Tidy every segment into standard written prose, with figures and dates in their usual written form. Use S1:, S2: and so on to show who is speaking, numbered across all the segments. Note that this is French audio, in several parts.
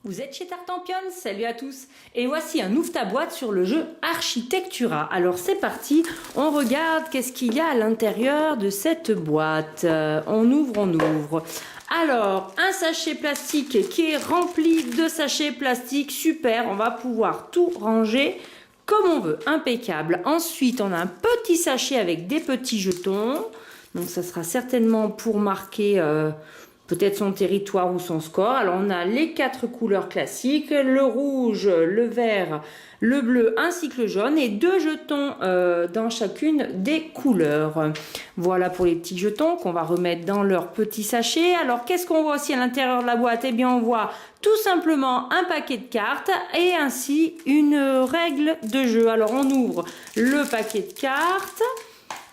S1: Vous êtes chez Tartampion, salut à tous. Et voici un ouvre ta boîte sur le jeu Architectura. Alors c'est parti, on regarde qu'est-ce qu'il y a à l'intérieur de cette boîte. On ouvre. Alors, un sachet plastique qui est rempli de sachets plastiques, super, on va pouvoir tout ranger comme on veut, impeccable. Ensuite, on a un petit sachet avec des petits jetons. Donc ça sera certainement pour marquer peut-être son territoire ou son score. Alors on a les 4 couleurs classiques, le rouge, le vert, le bleu ainsi que le jaune et 2 jetons dans chacune des couleurs. Voilà pour les petits jetons qu'on va remettre dans leur petit sachet. Alors qu'est-ce qu'on voit aussi à l'intérieur de la boîte? Eh bien on voit tout simplement un paquet de cartes et ainsi une règle de jeu. Alors on ouvre le paquet de cartes.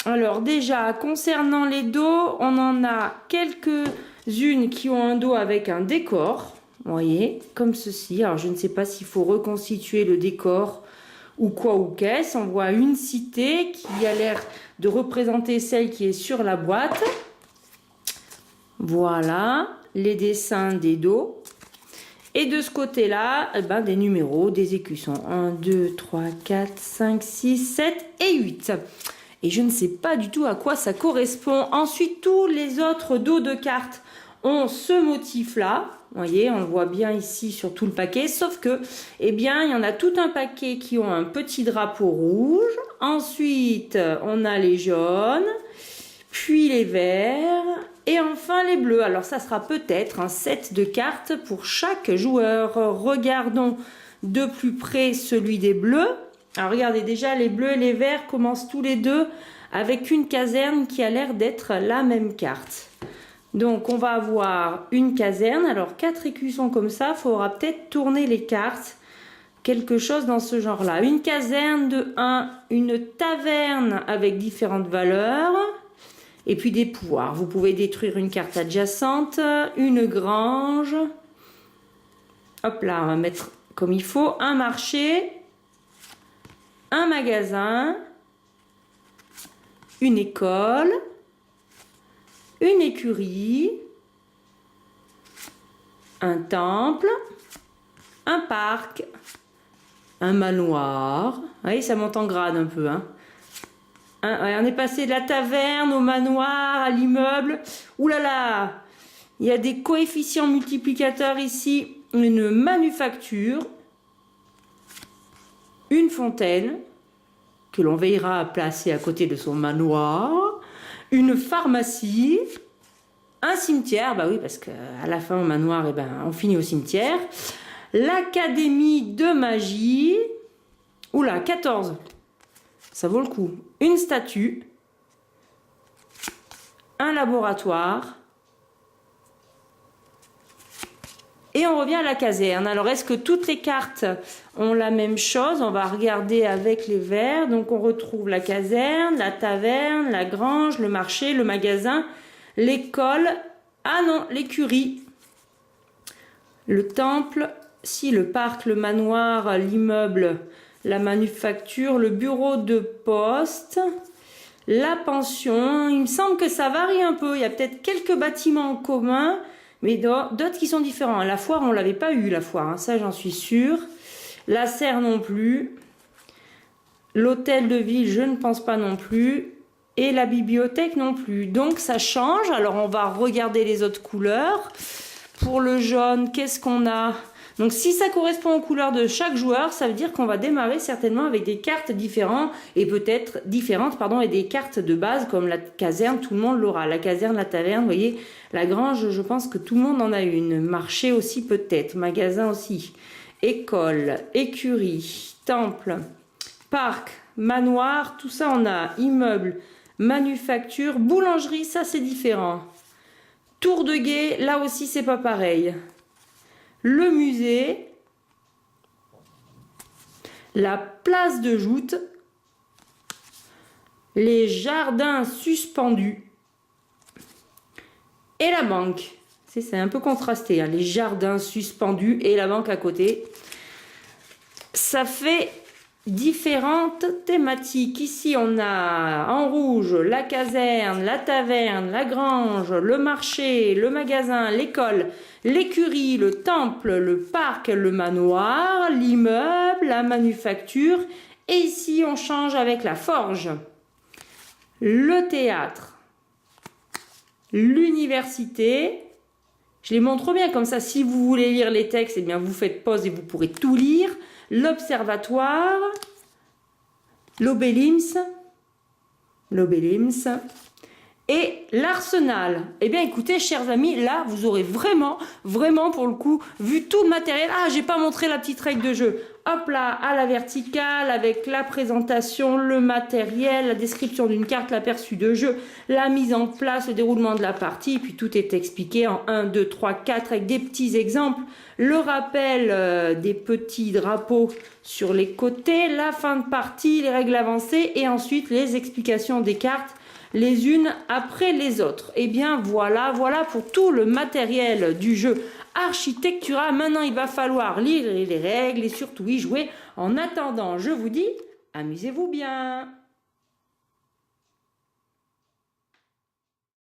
S1: Alors déjà concernant les dos, on en a quelques-unes qui ont un dos avec un décor, vous voyez, comme ceci. Alors je ne sais pas s'il faut reconstituer le décor ou quoi ou qu'est-ce. On voit une cité qui a l'air de représenter celle qui est sur la boîte. Voilà, les dessins des dos. Et de ce côté-là, eh ben, des numéros, des écussons. 1, 2, 3, 4, 5, 6, 7 et 8. Et je ne sais pas du tout à quoi ça correspond. Ensuite, tous les autres dos de cartes ont ce motif-là. Vous voyez, on le voit bien ici sur tout le paquet. Sauf que, eh bien, il y en a tout un paquet qui ont un petit drapeau rouge. Ensuite, on a les jaunes, puis les verts et enfin les bleus. Alors, ça sera peut-être un set de cartes pour chaque joueur. Regardons de plus près celui des bleus. Alors regardez, déjà les bleus et les verts commencent tous les deux avec une caserne qui a l'air d'être la même carte. Donc on va avoir une caserne, alors 4 écussons comme ça, il faudra peut-être tourner les cartes, quelque chose dans ce genre-là. Une caserne de 1, une taverne avec différentes valeurs, et puis des pouvoirs. Vous pouvez détruire une carte adjacente, une grange, hop là, on va mettre comme il faut, un marché, un magasin, une école, une écurie, un temple, un parc, un manoir. Vous voyez, ça monte en grade un peu. Hein. On est passé de la taverne au manoir, à l'immeuble. Ouh là là, il y a des coefficients multiplicateurs ici. Une manufacture. Une fontaine que l'on veillera à placer à côté de son manoir, une pharmacie, un cimetière, bah oui parce qu'à la fin au manoir, eh ben, on finit au cimetière, l'académie de magie, oula 14, ça vaut le coup, une statue, un laboratoire, et on revient à la caserne. Alors, est-ce que toutes les cartes ont la même chose? On va regarder avec les verts. Donc, on retrouve la caserne, la taverne, la grange, le marché, le magasin, l'école. Ah non, l'écurie. Le temple, si, le parc, le manoir, l'immeuble, la manufacture, le bureau de poste, la pension. Il me semble que ça varie un peu. Il y a peut-être quelques bâtiments en commun, mais d'autres qui sont différents. La foire, on ne l'avait pas eu, la foire, hein, ça j'en suis sûre. La serre non plus. L'hôtel de ville, je ne pense pas non plus. Et la bibliothèque non plus. Donc ça change. Alors on va regarder les autres couleurs. Pour le jaune, qu'est-ce qu'on a? Donc si ça correspond aux couleurs de chaque joueur, ça veut dire qu'on va démarrer certainement avec des cartes différentes et peut-être différentes, pardon, et des cartes de base comme la caserne, tout le monde l'aura. La caserne, la taverne, vous voyez, la grange, je pense que tout le monde en a une. Marché aussi peut-être, magasin aussi, école, écurie, temple, parc, manoir, tout ça on a, immeuble, manufacture, boulangerie, ça c'est différent. Tour de guet, là aussi c'est pas pareil. Le musée, la place de joute, les jardins suspendus et la banque. C'est un peu contrasté, hein, les jardins suspendus et la banque à côté. Ça fait différentes thématiques. Ici, on a en rouge la caserne, la taverne, la grange, le marché, le magasin, l'école, l'écurie, le temple, le parc, le manoir, l'immeuble, la manufacture. Et ici, on change avec la forge, le théâtre, l'université. Je les montre bien, comme ça, si vous voulez lire les textes, eh bien, vous faites pause et vous pourrez tout lire. L'observatoire, l'obélisque et l'arsenal. Eh bien, écoutez, chers amis, là, vous aurez vraiment, pour le coup, vu tout le matériel. Ah, j'ai pas montré la petite règle de jeu. Hop là, à la verticale, avec la présentation, le matériel, la description d'une carte, l'aperçu de jeu, la mise en place, le déroulement de la partie, puis tout est expliqué en 1, 2, 3, 4, avec des petits exemples, le rappel des petits drapeaux sur les côtés, la fin de partie, les règles avancées, et ensuite les explications des cartes, les unes après les autres. Et bien voilà pour tout le matériel du jeu Architectura. Maintenant, il va falloir lire les règles et surtout y jouer. En attendant, je vous dis, amusez-vous bien.